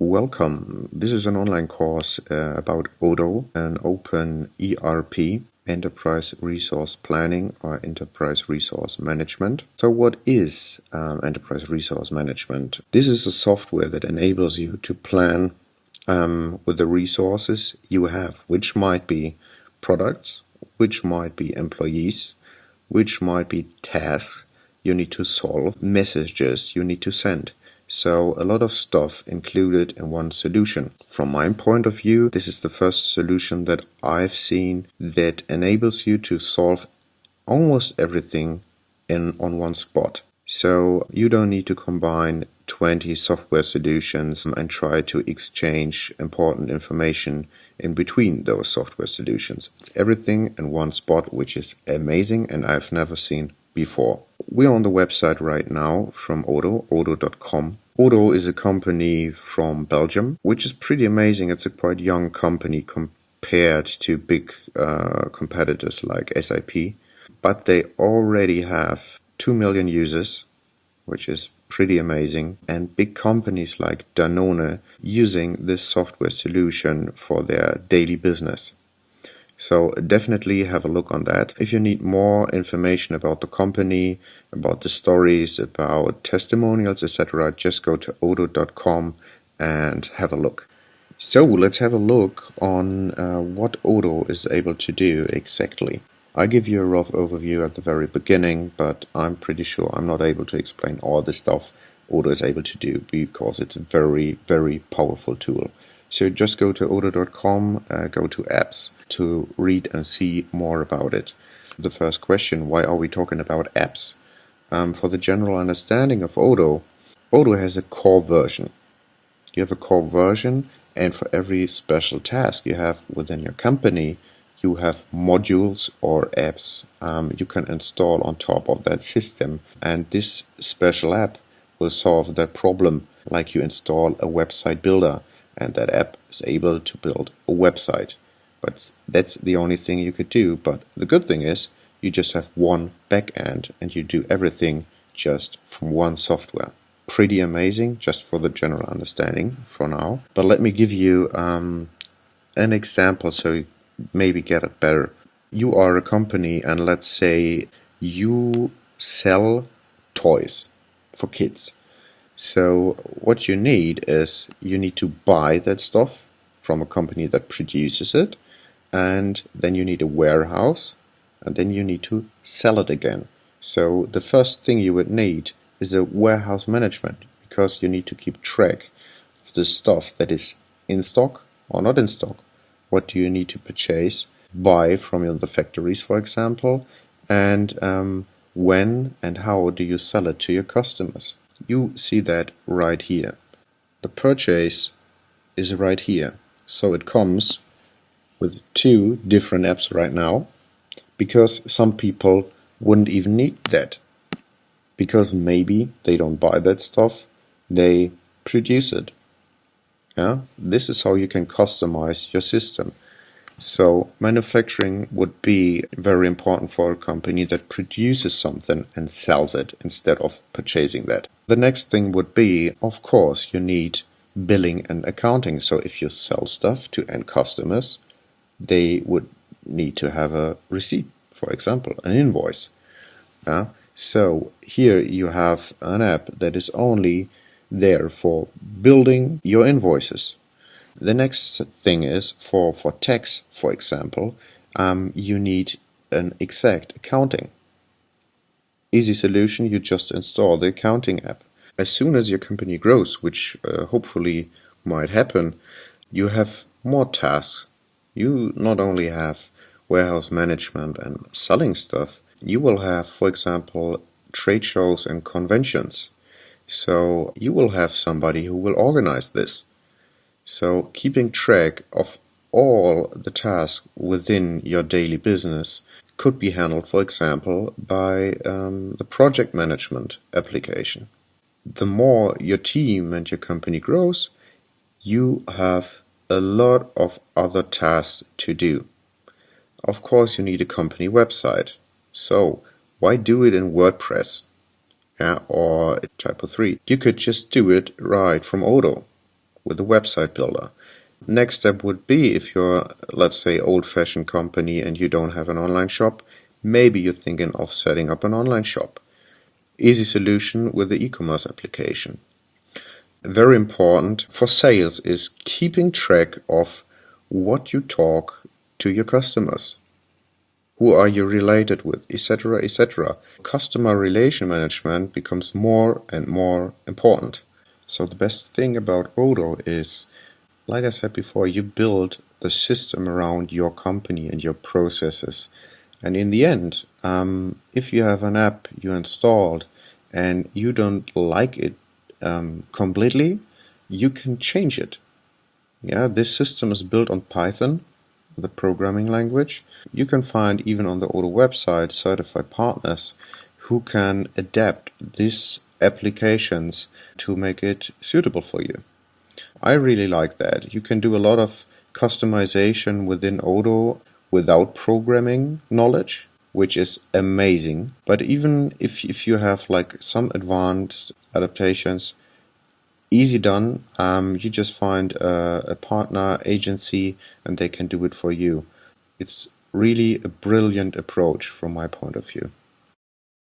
Welcome. This is an online course about Odoo, an open ERP, Enterprise Resource Planning or Enterprise Resource Management. So what is Enterprise Resource Management? This is a software that enables you to plan with the resources you have, which might be products, which might be employees, which might be tasks you need to solve, messages you need to send. So a lot of stuff included in one solution. From my point of view, this is the first solution that I've seen that enables you to solve almost everything on one spot. So you don't need to combine 20 software solutions and try to exchange important information in between those software solutions. It's everything in one spot, which is amazing and I've never seen before. We're on the website right now from Odoo, odoo.com. Odoo is a company from Belgium, which is pretty amazing. It's a quite young company compared to big competitors like SAP, but they already have 2 million users, which is pretty amazing, and big companies like Danone using this software solution for their daily business. So definitely have a look on that. If you need more information about the company, about the stories, about testimonials, etc., just go to odoo.com and have a look. So let's have a look on what Odoo is able to do exactly. I give you a rough overview at the very beginning, but I'm pretty sure I'm not able to explain all the stuff Odoo is able to do because it's a very, very powerful tool. So just go to odoo.com, go to apps to read and see more about it. The first question, why are we talking about apps? For the general understanding of Odoo, Odoo has a core version. You have a core version, and for every special task you have within your company, you have modules or apps you can install on top of that system. And this special app will solve that problem, like you install a website builder. And that app is able to build a website. But that's the only thing you could do. But the good thing is, you just have one backend and you do everything just from one software. Pretty amazing, just for the general understanding for now. But let me give you an example so you maybe get it better. You are a company and let's say you sell toys for kids. So what you need is you need to buy that stuff from a company that produces it, and then you need a warehouse, and then you need to sell it again. So the first thing you would need is a warehouse management, because you need to keep track of the stuff that is in stock or not in stock. What do you need to purchase, buy from the factories, for example, and when and how do you sell it to your customers? You see that right here. The purchase is right here. So it comes with two different apps right now, because some people wouldn't even need that. Because maybe they don't buy that stuff, they produce it. Yeah? This is how you can customize your system. So manufacturing would be very important for a company that produces something and sells it instead of purchasing that. The next thing would be, of course, you need billing and accounting. So if you sell stuff to end customers, they would need to have a receipt, for example, an invoice. So here you have an app that is only there for building your invoices. The next thing is for tax, for example, you need an exact accounting. Easy solution, you just install the accounting app. As soon as your company grows, which hopefully might happen, you have more tasks. You not only have warehouse management and selling stuff, you will have, for example, trade shows and conventions. So you will have somebody who will organize this. So keeping track of all the tasks within your daily business could be handled, for example, by the project management application. The more your team and your company grows, you have a lot of other tasks to do. Of course, you need a company website. So why do it in WordPress or Typo 3? You could just do it right from Odoo with a website builder. Next step would be, if you're, let's say, old-fashioned company and you don't have an online shop, maybe you're thinking of setting up an online shop. Easy solution with the e-commerce application. Very important for sales is keeping track of what you talk to your customers. Who are you related with, etc., etc. Customer relation management becomes more and more important. So the best thing about Odoo is, like I said before, you build the system around your company and your processes. And in the end, if you have an app you installed and you don't like it completely, you can change it. Yeah, this system is built on Python, the programming language. You can find, even on the Odoo website, certified partners who can adapt these applications to make it suitable for you. I really like that. You can do a lot of customization within Odoo without programming knowledge, which is amazing. But even if you have like some advanced adaptations, easy done. You just find a partner agency and they can do it for you. It's really a brilliant approach from my point of view.